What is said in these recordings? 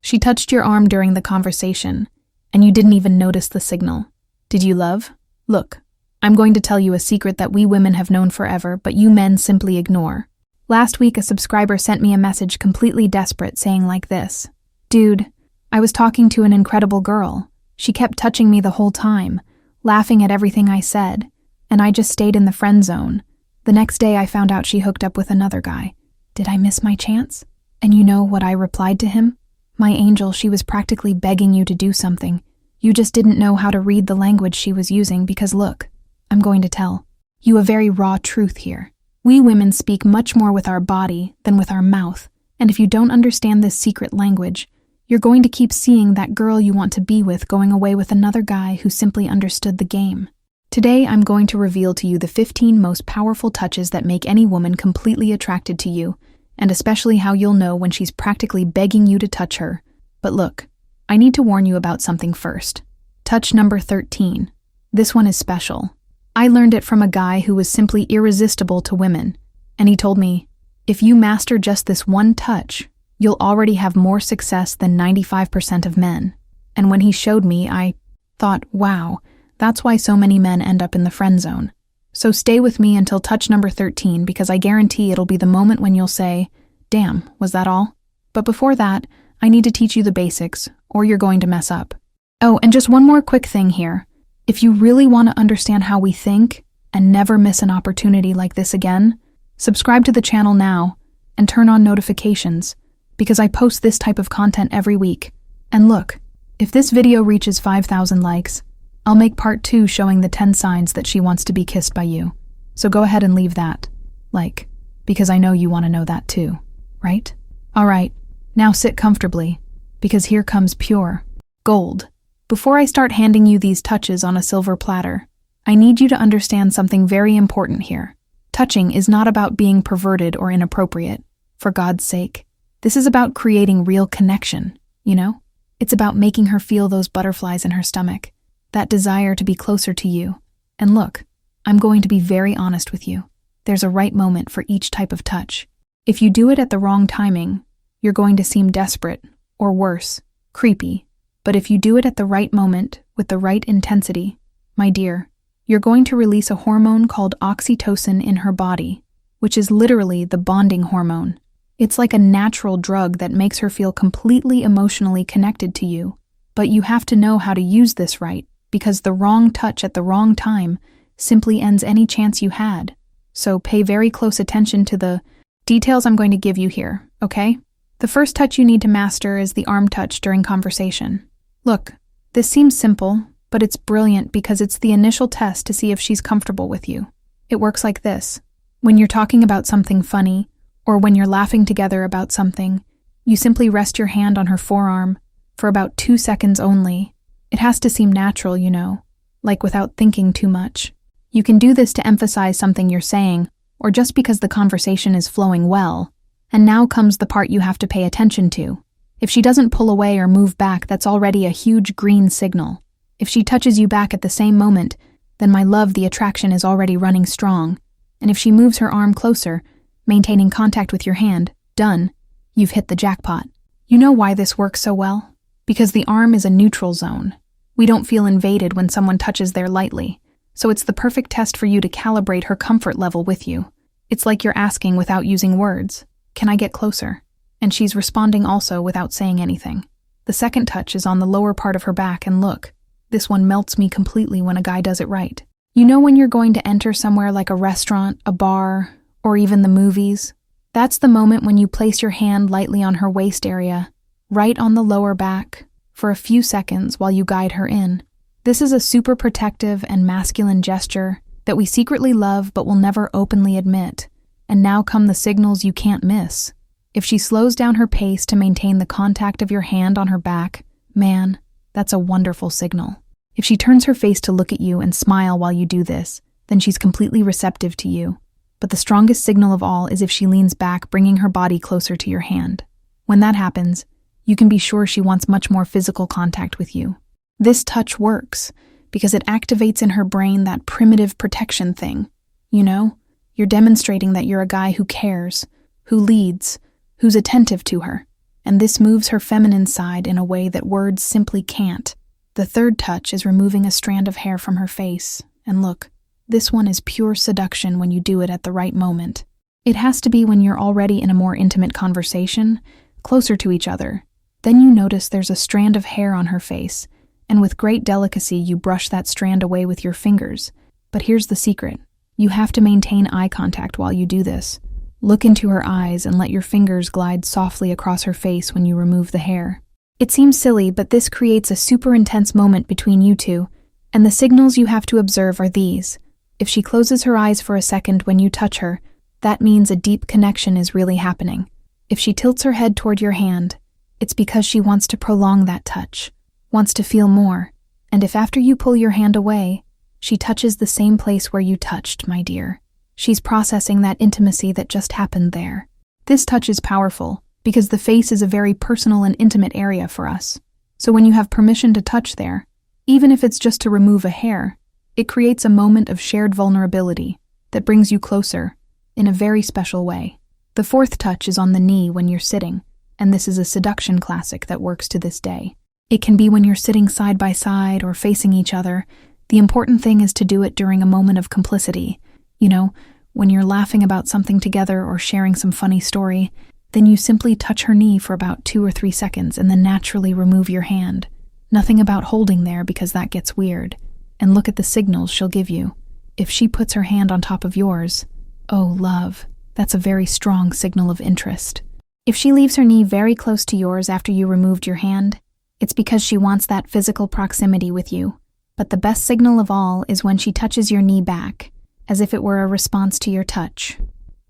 She touched your arm during the conversation, and you didn't even notice the signal. Did you love? Look, I'm going to tell you a secret that we women have known forever, but you men simply ignore. Last week, a subscriber sent me a message completely desperate saying like this: "Dude, I was talking to an incredible girl. She kept touching me the whole time, laughing at everything I said, and I just stayed in the friend zone. The next day I found out she hooked up with another guy. Did I miss my chance?" And you know what I replied to him? "My angel, she was practically begging you to do something. You just didn't know how to read the language she was using because look, I'm going to tell you a very raw truth here. We women speak much more with our body than with our mouth, and if you don't understand this secret language, you're going to keep seeing that girl you want to be with going away with another guy who simply understood the game. Today, I'm going to reveal to you the 15 most powerful touches that make any woman completely attracted to you, and especially how you'll know when she's practically begging you to touch her. But look, I need to warn you about something first. Touch number 13. This one is special. I learned it from a guy who was simply irresistible to women, and he told me, if you master just this one touch, you'll already have more success than 95% of men. And when he showed me, I thought, wow, that's why so many men end up in the friend zone. So stay with me until touch number 13 because I guarantee it'll be the moment when you'll say, damn, was that all? But before that, I need to teach you the basics, or you're going to mess up. Oh, and just one more quick thing here. If you really want to understand how we think and never miss an opportunity like this again, subscribe to the channel now and turn on notifications because I post this type of content every week. And look, if this video reaches 5,000 likes, I'll make part 2 showing the 10 signs that she wants to be kissed by you. So go ahead and leave that, like, because I know you want to know that too, right? All right, now sit comfortably, because here comes pure gold. Before I start handing you these touches on a silver platter, I need you to understand something very important here. Touching is not about being perverted or inappropriate, for God's sake. This is about creating real connection, you know? It's about making her feel those butterflies in her stomach, that desire to be closer to you. And look, I'm going to be very honest with you. There's a right moment for each type of touch. If you do it at the wrong timing, you're going to seem desperate, or worse, creepy. But if you do it at the right moment, with the right intensity, my dear, you're going to release a hormone called oxytocin in her body, which is literally the bonding hormone. It's like a natural drug that makes her feel completely emotionally connected to you. But you have to know how to use this right, because the wrong touch at the wrong time simply ends any chance you had. So pay very close attention to the details I'm going to give you here, okay? The first touch you need to master is the arm touch during conversation. Look, this seems simple, but it's brilliant because it's the initial test to see if she's comfortable with you. It works like this. When you're talking about something funny, or when you're laughing together about something, you simply rest your hand on her forearm for about 2 seconds only. It has to seem natural, you know, like without thinking too much. You can do this to emphasize something you're saying, or just because the conversation is flowing well. And now comes the part you have to pay attention to. If she doesn't pull away or move back, that's already a huge green signal. If she touches you back at the same moment, then my love, the attraction is already running strong. And if she moves her arm closer, maintaining contact with your hand, done, you've hit the jackpot. You know why this works so well? Because the arm is a neutral zone. We don't feel invaded when someone touches there lightly, so it's the perfect test for you to calibrate her comfort level with you. It's like you're asking without using words, "Can I get closer?" And she's responding also without saying anything. The second touch is on the lower part of her back, and look, this one melts me completely when a guy does it right. You know when you're going to enter somewhere like a restaurant, a bar, or even the movies? That's the moment when you place your hand lightly on her waist area, right on the lower back, for a few seconds while you guide her in. This is a super protective and masculine gesture that we secretly love but will never openly admit. And now come the signals you can't miss. If she slows down her pace to maintain the contact of your hand on her back, man, that's a wonderful signal. If she turns her face to look at you and smile while you do this, then she's completely receptive to you. But the strongest signal of all is if she leans back, bringing her body closer to your hand. When that happens, you can be sure she wants much more physical contact with you. This touch works because it activates in her brain that primitive protection thing. You know, you're demonstrating that you're a guy who cares, who leads, who's attentive to her. and this moves her feminine side in a way that words simply can't. The third touch is removing a strand of hair from her face, and look, this one is pure seduction when you do it at the right moment. It has to be when you're already in a more intimate conversation, closer to each other. Then you notice there's a strand of hair on her face, and with great delicacy you brush that strand away with your fingers. But here's the secret. You have to maintain eye contact while you do this. Look into her eyes and let your fingers glide softly across her face when you remove the hair. It seems silly, but this creates a super intense moment between you two, and the signals you have to observe are these. If she closes her eyes for a second when you touch her, that means a deep connection is really happening. If she tilts her head toward your hand, it's because she wants to prolong that touch, wants to feel more. And if after you pull your hand away, she touches the same place where you touched, my dear, she's processing that intimacy that just happened there. This touch is powerful because the face is a very personal and intimate area for us. So when you have permission to touch there, even if it's just to remove a hair, it creates a moment of shared vulnerability that brings you closer in a very special way. The fourth touch is on the knee when you're sitting, and this is a seduction classic that works to this day. It can be when you're sitting side by side or facing each other. The important thing is to do it during a moment of complicity. You know, when you're laughing about something together or sharing some funny story, then you simply touch her knee for about 2 or 3 seconds and then naturally remove your hand. Nothing about holding there because that gets weird. And look at the signals she'll give you. If she puts her hand on top of yours, oh, love, that's a very strong signal of interest. If she leaves her knee very close to yours after you removed your hand, it's because she wants that physical proximity with you. But the best signal of all is when she touches your knee back, as if it were a response to your touch.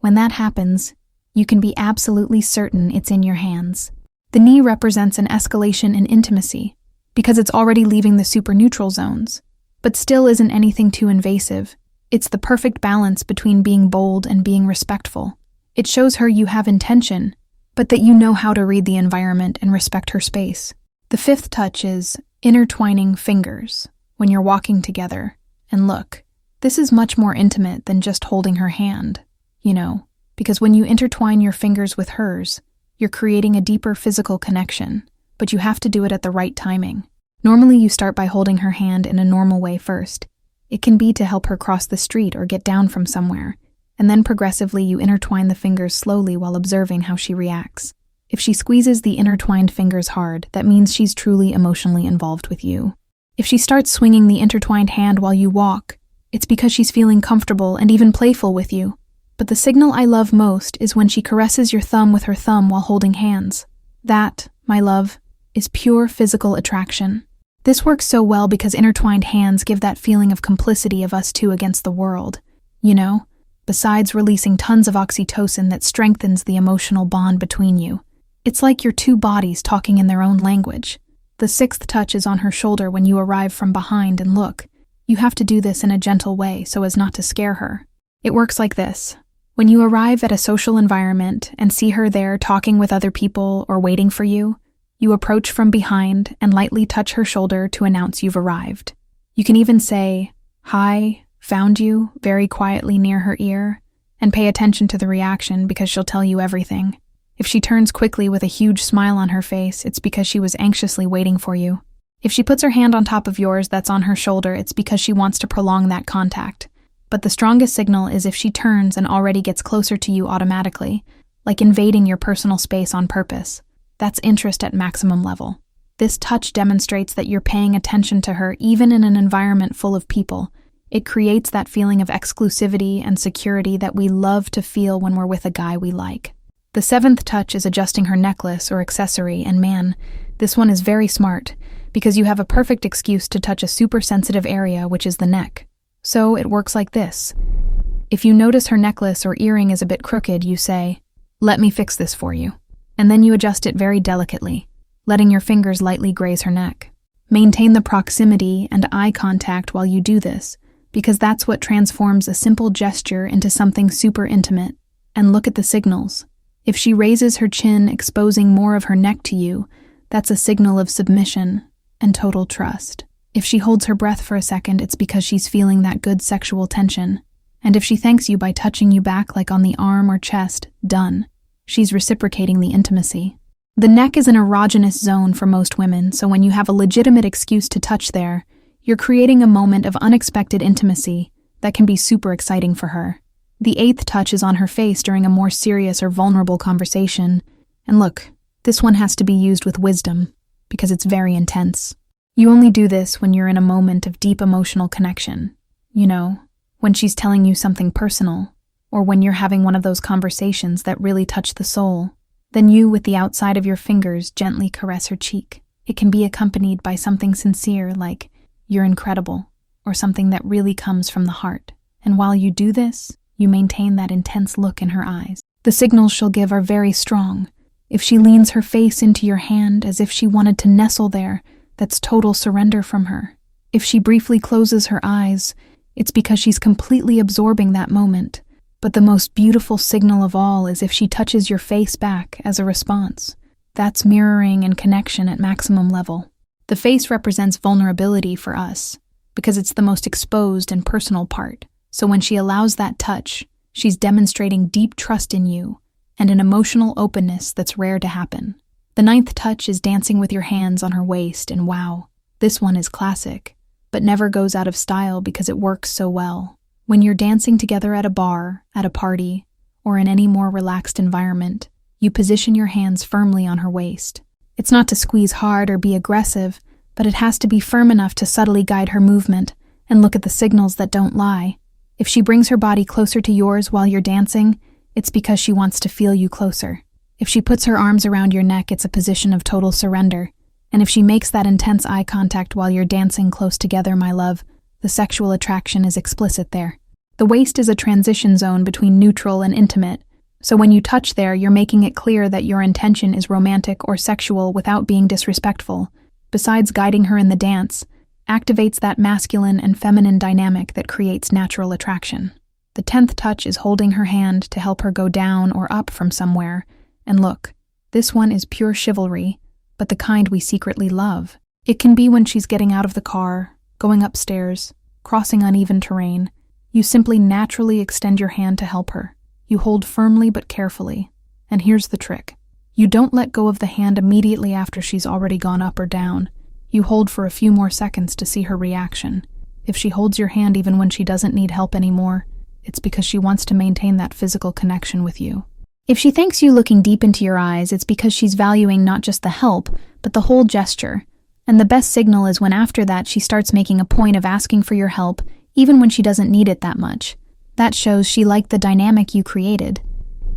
When that happens, you can be absolutely certain it's in your hands. The knee represents an escalation in intimacy, because it's already leaving the super-neutral zones, but still isn't anything too invasive. It's the perfect balance between being bold and being respectful. It shows her you have intention, but that you know how to read the environment and respect her space. The fifth touch is intertwining fingers when you're walking together. And look, this is much more intimate than just holding her hand, because when you intertwine your fingers with hers, you're creating a deeper physical connection, but you have to do it at the right timing. Normally you start by holding her hand in a normal way first. It can be to help her cross the street or get down from somewhere, and then progressively you intertwine the fingers slowly while observing how she reacts. If she squeezes the intertwined fingers hard, that means she's truly emotionally involved with you. If she starts swinging the intertwined hand while you walk, it's because she's feeling comfortable and even playful with you. But the signal I love most is when she caresses your thumb with her thumb while holding hands. That, my love, is pure physical attraction. This works so well because intertwined hands give that feeling of complicity of us two against the world, besides releasing tons of oxytocin that strengthens the emotional bond between you. It's like your two bodies talking in their own language. The sixth touch is on her shoulder when you arrive from behind, and look, you have to do this in a gentle way so as not to scare her. It works like this. When you arrive at a social environment and see her there talking with other people or waiting for you, you approach from behind and lightly touch her shoulder to announce you've arrived. You can even say, "Hi, found you," very quietly near her ear, and pay attention to the reaction because she'll tell you everything. If she turns quickly with a huge smile on her face, it's because she was anxiously waiting for you. If she puts her hand on top of yours that's on her shoulder, it's because she wants to prolong that contact. But the strongest signal is if she turns and already gets closer to you automatically, like invading your personal space on purpose. That's interest at maximum level. This touch demonstrates that you're paying attention to her even in an environment full of people. It creates that feeling of exclusivity and security that we love to feel when we're with a guy we like. The seventh touch is adjusting her necklace or accessory, and man, this one is very smart, because you have a perfect excuse to touch a super sensitive area, which is the neck. So it works like this. If you notice her necklace or earring is a bit crooked, you say, "Let me fix this for you." And then you adjust it very delicately, letting your fingers lightly graze her neck. Maintain the proximity and eye contact while you do this, because that's what transforms a simple gesture into something super intimate. And look at the signals. If she raises her chin, exposing more of her neck to you, that's a signal of submission and total trust. If she holds her breath for a second, it's because she's feeling that good sexual tension. And if she thanks you by touching you back like on the arm or chest, done. She's reciprocating the intimacy. The neck is an erogenous zone for most women, so when you have a legitimate excuse to touch there, you're creating a moment of unexpected intimacy that can be super exciting for her. The 8th touch is on her face during a more serious or vulnerable conversation. And look, this one has to be used with wisdom, because it's very intense. You only do this when you're in a moment of deep emotional connection. You know, when she's telling you something personal, or when you're having one of those conversations that really touch the soul. Then you, with the outside of your fingers, gently caress her cheek. It can be accompanied by something sincere like, "You're incredible," or something that really comes from the heart. And while you do this, you maintain that intense look in her eyes. The signals she'll give are very strong. If she leans her face into your hand as if she wanted to nestle there, that's total surrender from her. If she briefly closes her eyes, it's because she's completely absorbing that moment. But the most beautiful signal of all is if she touches your face back as a response. That's mirroring and connection at maximum level. The face represents vulnerability for us, because it's the most exposed and personal part. So when she allows that touch, she's demonstrating deep trust in you and an emotional openness that's rare to happen. The 9th touch is dancing with your hands on her waist, and wow, this one is classic, but never goes out of style because it works so well. When you're dancing together at a bar, at a party, or in any more relaxed environment, you position your hands firmly on her waist. It's not to squeeze hard or be aggressive, but it has to be firm enough to subtly guide her movement and look at the signals that don't lie. If she brings her body closer to yours while you're dancing, it's because she wants to feel you closer. If she puts her arms around your neck, it's a position of total surrender. And if she makes that intense eye contact while you're dancing close together, my love, the sexual attraction is explicit there. The waist is a transition zone between neutral and intimate, so when you touch there, you're making it clear that your intention is romantic or sexual without being disrespectful. Besides guiding her in the dance, activates that masculine and feminine dynamic that creates natural attraction. The 10th touch is holding her hand to help her go down or up from somewhere. And look, this one is pure chivalry, but the kind we secretly love. It can be when she's getting out of the car, going upstairs, crossing uneven terrain. You simply naturally extend your hand to help her. You hold firmly but carefully. And here's the trick. You don't let go of the hand immediately after she's already gone up or down. You hold for a few more seconds to see her reaction. If she holds your hand even when she doesn't need help anymore, it's because she wants to maintain that physical connection with you. If she thanks you looking deep into your eyes, it's because she's valuing not just the help, but the whole gesture. And the best signal is when after that she starts making a point of asking for your help, even when she doesn't need it that much. That shows she liked the dynamic you created.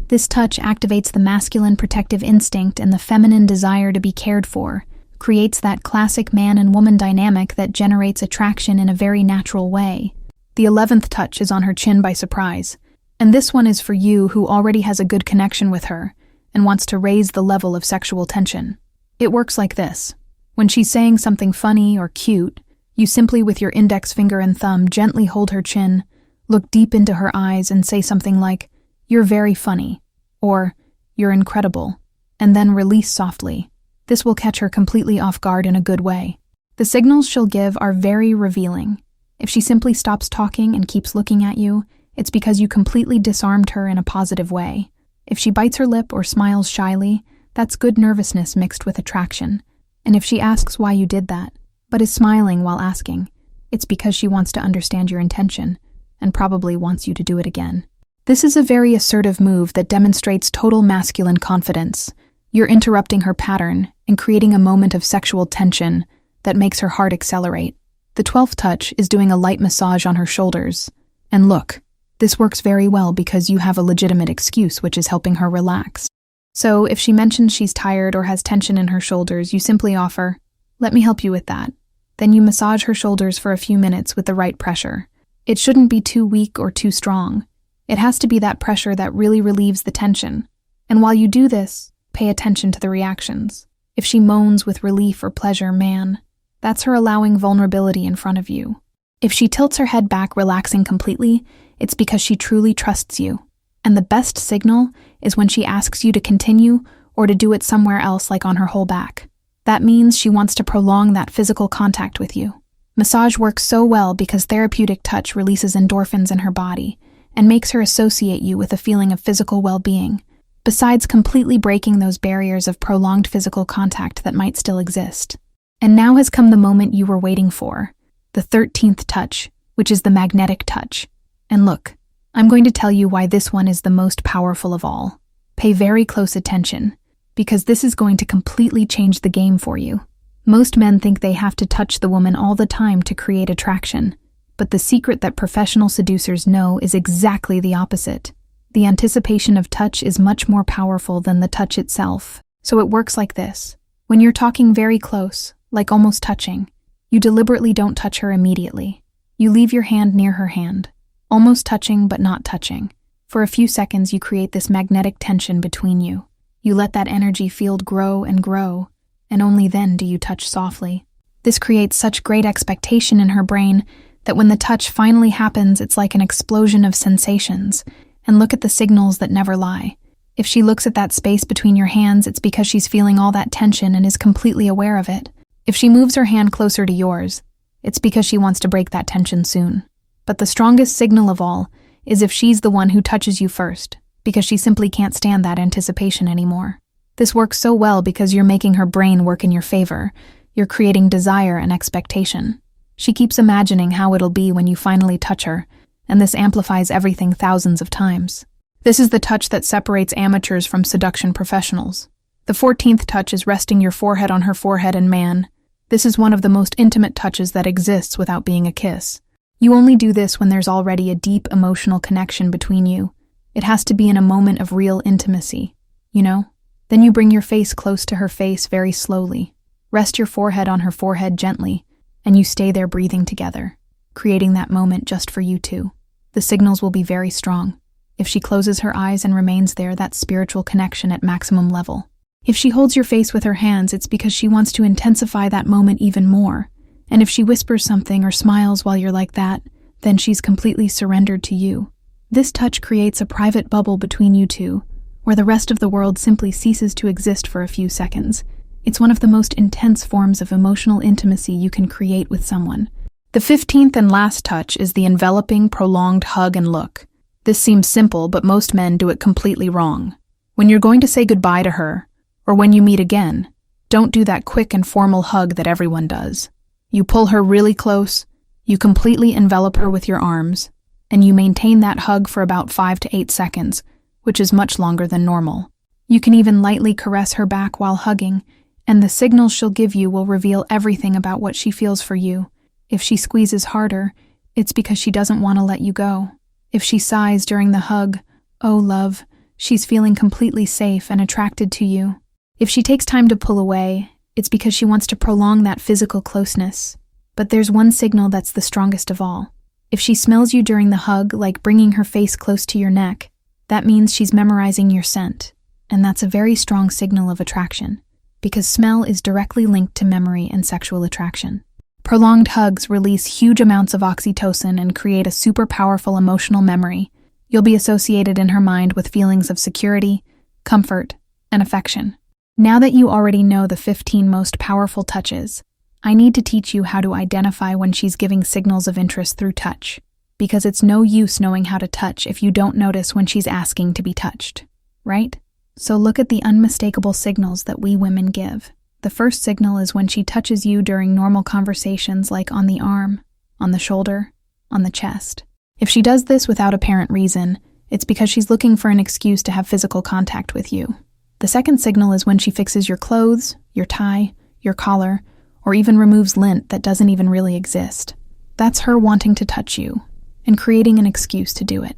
This touch activates the masculine protective instinct and the feminine desire to be cared for, creates that classic man and woman dynamic that generates attraction in a very natural way. The 11th touch is on her chin by surprise, and this one is for you who already has a good connection with her and wants to raise the level of sexual tension. It works like this. When she's saying something funny or cute, you simply with your index finger and thumb gently hold her chin, look deep into her eyes and say something like, "You're very funny," or "You're incredible," and then release softly. This will catch her completely off guard in a good way. The signals she'll give are very revealing. If she simply stops talking and keeps looking at you, it's because you completely disarmed her in a positive way. If she bites her lip or smiles shyly, that's good nervousness mixed with attraction. And if she asks why you did that, but is smiling while asking, it's because she wants to understand your intention and probably wants you to do it again. This is a very assertive move that demonstrates total masculine confidence. You're interrupting her pattern and creating a moment of sexual tension that makes her heart accelerate. The 12th touch is doing a light massage on her shoulders. And look, this works very well because you have a legitimate excuse which is helping her relax. So if she mentions she's tired or has tension in her shoulders, you simply offer, "Let me help you with that." Then you massage her shoulders for a few minutes with the right pressure. It shouldn't be too weak or too strong. It has to be that pressure that really relieves the tension. And while you do this, pay attention to the reactions. If she moans with relief or pleasure, man, that's her allowing vulnerability in front of you. If she tilts her head back, relaxing completely, it's because she truly trusts you. And the best signal is when she asks you to continue or to do it somewhere else, like on her whole back. That means she wants to prolong that physical contact with you. Massage works so well because therapeutic touch releases endorphins in her body and makes her associate you with a feeling of physical well-being. besides completely breaking those barriers of prolonged physical contact that might still exist. And now has come the moment you were waiting for, the 13th touch, which is the magnetic touch. And look, I'm going to tell you why this one is the most powerful of all. Pay very close attention, because this is going to completely change the game for you. Most men think they have to touch the woman all the time to create attraction, but the secret that professional seducers know is exactly the opposite. The anticipation of touch is much more powerful than the touch itself. So it works like this. When you're talking very close, like almost touching, you deliberately don't touch her immediately. You leave your hand near her hand, almost touching but not touching. For a few seconds, you create this magnetic tension between you. You let that energy field grow, and only then do you touch softly. This creates such great expectation in her brain that when the touch finally happens, it's like an explosion of sensations. And look at the signals that never lie. If she looks at that space between your hands, it's because she's feeling all that tension and is completely aware of it. If she moves her hand closer to yours, it's because she wants to break that tension soon. But the strongest signal of all is if she's the one who touches you first, because she simply can't stand that anticipation anymore. This works so well because you're making her brain work in your favor. You're creating desire and expectation. She keeps imagining how it'll be when you finally touch her, and this amplifies everything thousands of times. This is the touch that separates amateurs from seduction professionals. The 14th touch is resting your forehead on her forehead, and man, this is one of the most intimate touches that exists without being a kiss. You only do this when there's already a deep emotional connection between you. It has to be in a moment of real intimacy, you know? Then you bring your face close to her face very slowly. Rest your forehead on her forehead gently, and you stay there breathing together, creating that moment just for you two. The signals will be very strong. If she closes her eyes and remains there, that's spiritual connection at maximum level. If she holds your face with her hands, it's because she wants to intensify that moment even more. And if she whispers something or smiles while you're like that, then she's completely surrendered to you. This touch creates a private bubble between you two, where the rest of the world simply ceases to exist for a few seconds. It's one of the most intense forms of emotional intimacy you can create with someone. The 15th and last touch is the enveloping, prolonged hug and look. This seems simple, but most men do it completely wrong. When you're going to say goodbye to her, or when you meet again, don't do that quick and formal hug that everyone does. You pull her really close, you completely envelop her with your arms, and you maintain that hug for about 5 to 8 seconds, which is much longer than normal. You can even lightly caress her back while hugging, and the signals she'll give you will reveal everything about what she feels for you. If she squeezes harder, it's because she doesn't want to let you go. If she sighs during the hug, oh love, she's feeling completely safe and attracted to you. If she takes time to pull away, it's because she wants to prolong that physical closeness. But there's one signal that's the strongest of all. If she smells you during the hug, like bringing her face close to your neck, that means she's memorizing your scent. And that's a very strong signal of attraction, because smell is directly linked to memory and sexual attraction. Prolonged hugs release huge amounts of oxytocin and create a super powerful emotional memory. You'll be associated in her mind with feelings of security, comfort, and affection. Now that you already know the 15 most powerful touches, I need to teach you how to identify when she's giving signals of interest through touch, because it's no use knowing how to touch if you don't notice when she's asking to be touched, right? So look at the unmistakable signals that we women give. The first signal is when she touches you during normal conversations, like on the arm, on the shoulder, on the chest. If she does this without apparent reason, it's because she's looking for an excuse to have physical contact with you. The second signal is when she fixes your clothes, your tie, your collar, or even removes lint that doesn't even really exist. That's her wanting to touch you and creating an excuse to do it.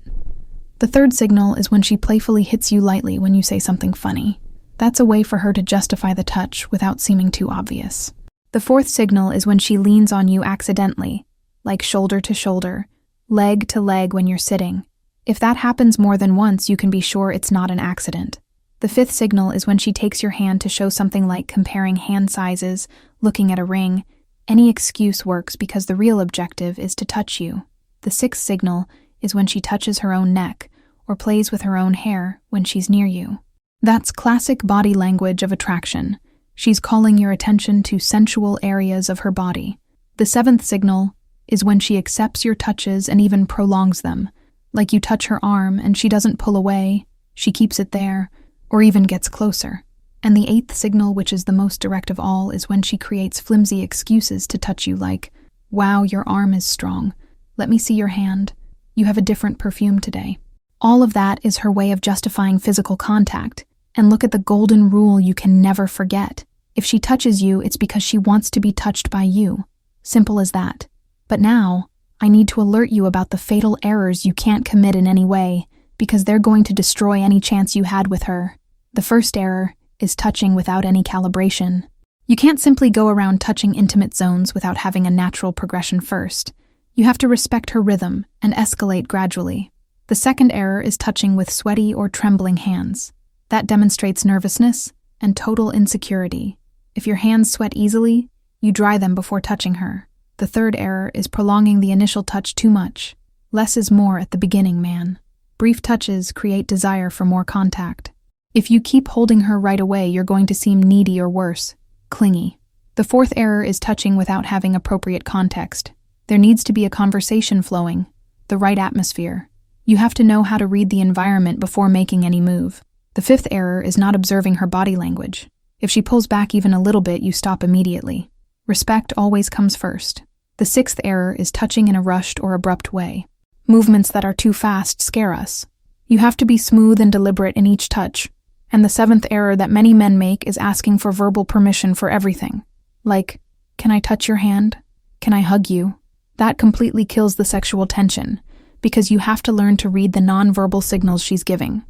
The third signal is when she playfully hits you lightly when you say something funny. That's a way for her to justify the touch without seeming too obvious. The fourth signal is when she leans on you accidentally, like shoulder to shoulder, leg to leg when you're sitting. If that happens more than once, you can be sure it's not an accident. The fifth signal is when she takes your hand to show something like comparing hand sizes, looking at a ring. Any excuse works because the real objective is to touch you. The sixth signal is when she touches her own neck or plays with her own hair when she's near you. That's classic body language of attraction. She's calling your attention to sensual areas of her body. The seventh signal is when she accepts your touches and even prolongs them, like you touch her arm and she doesn't pull away, she keeps it there, or even gets closer. And the eighth signal, which is the most direct of all, is when she creates flimsy excuses to touch you like, "Wow, your arm is strong. Let me see your hand. You have a different perfume today." All of that is her way of justifying physical contact. And look at the golden rule you can never forget. If she touches you, it's because she wants to be touched by you. Simple as that. But now, I need to alert you about the fatal errors you can't commit in any way, because they're going to destroy any chance you had with her. The first error is touching without any calibration. You can't simply go around touching intimate zones without having a natural progression first. You have to respect her rhythm and escalate gradually. The second error is touching with sweaty or trembling hands. That demonstrates nervousness and total insecurity. If your hands sweat easily, you dry them before touching her. The third error is prolonging the initial touch too much. Less is more at the beginning, man. Brief touches create desire for more contact. If you keep holding her right away, you're going to seem needy or worse, clingy. The fourth error is touching without having appropriate context. There needs to be a conversation flowing, the right atmosphere. You have to know how to read the environment before making any move. The fifth error is not observing her body language. If she pulls back even a little bit, you stop immediately. Respect always comes first. The sixth error is touching in a rushed or abrupt way. Movements that are too fast scare us. You have to be smooth and deliberate in each touch. And the seventh error that many men make is asking for verbal permission for everything. Like, "Can I touch your hand? Can I hug you?" That completely kills the sexual tension, because you have to learn to read the non-verbal signals she's giving.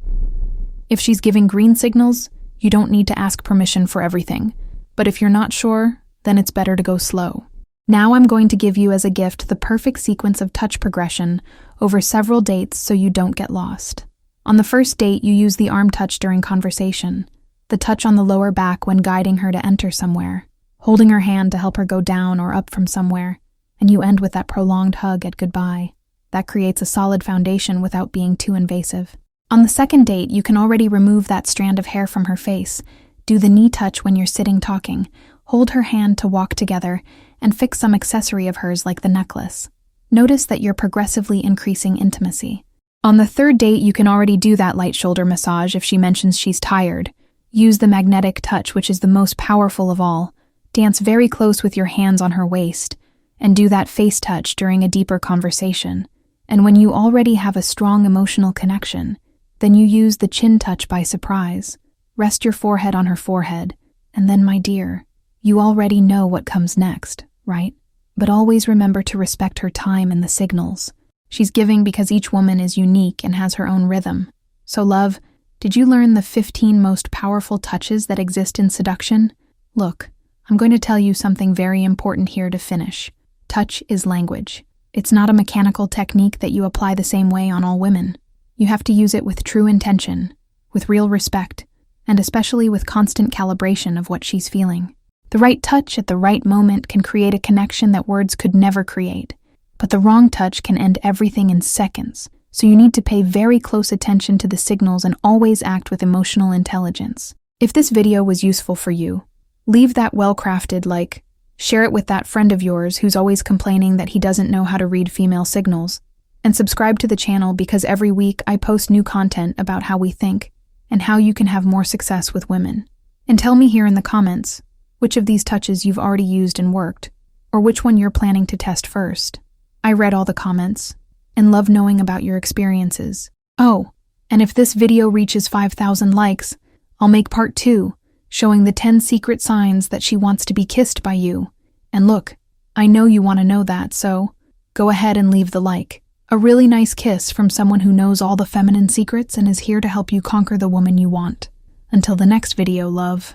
If she's giving green signals, you don't need to ask permission for everything. But if you're not sure, then it's better to go slow. Now I'm going to give you as a gift the perfect sequence of touch progression over several dates so you don't get lost. On the first date, you use the arm touch during conversation, the touch on the lower back when guiding her to enter somewhere, holding her hand to help her go down or up from somewhere, and you end with that prolonged hug at goodbye. That creates a solid foundation without being too invasive. On the second date, you can already remove that strand of hair from her face, do the knee touch when you're sitting talking, hold her hand to walk together, and fix some accessory of hers like the necklace. Notice that you're progressively increasing intimacy. On the third date, you can already do that light shoulder massage if she mentions she's tired. Use the magnetic touch, which is the most powerful of all. Dance very close with your hands on her waist, and do that face touch during a deeper conversation. And when you already have a strong emotional connection, then you use the chin touch by surprise. Rest your forehead on her forehead, and then, my dear, you already know what comes next, right? But always remember to respect her time and the signals. She's giving because each woman is unique and has her own rhythm. So, love, did you learn the 15 most powerful touches that exist in seduction? Look, I'm going to tell you something very important here to finish. Touch is language. It's not a mechanical technique that you apply the same way on all women. You have to use it with true intention, with real respect, and especially with constant calibration of what she's feeling. The right touch at the right moment can create a connection that words could never create. But the wrong touch can end everything in seconds, so you need to pay very close attention to the signals and always act with emotional intelligence. If this video was useful for you, leave that well-crafted like, share it with that friend of yours who's always complaining that he doesn't know how to read female signals, and subscribe to the channel because every week I post new content about how we think and how you can have more success with women. And tell me here in the comments which of these touches you've already used and worked, or which one you're planning to test first. I read all the comments and love knowing about your experiences. Oh, and if this video reaches 5,000 likes, I'll make part 2, showing the 10 secret signs that she wants to be kissed by you. And look, I know you want to know that, so go ahead and leave the like. A really nice kiss from someone who knows all the feminine secrets and is here to help you conquer the woman you want. Until the next video, love.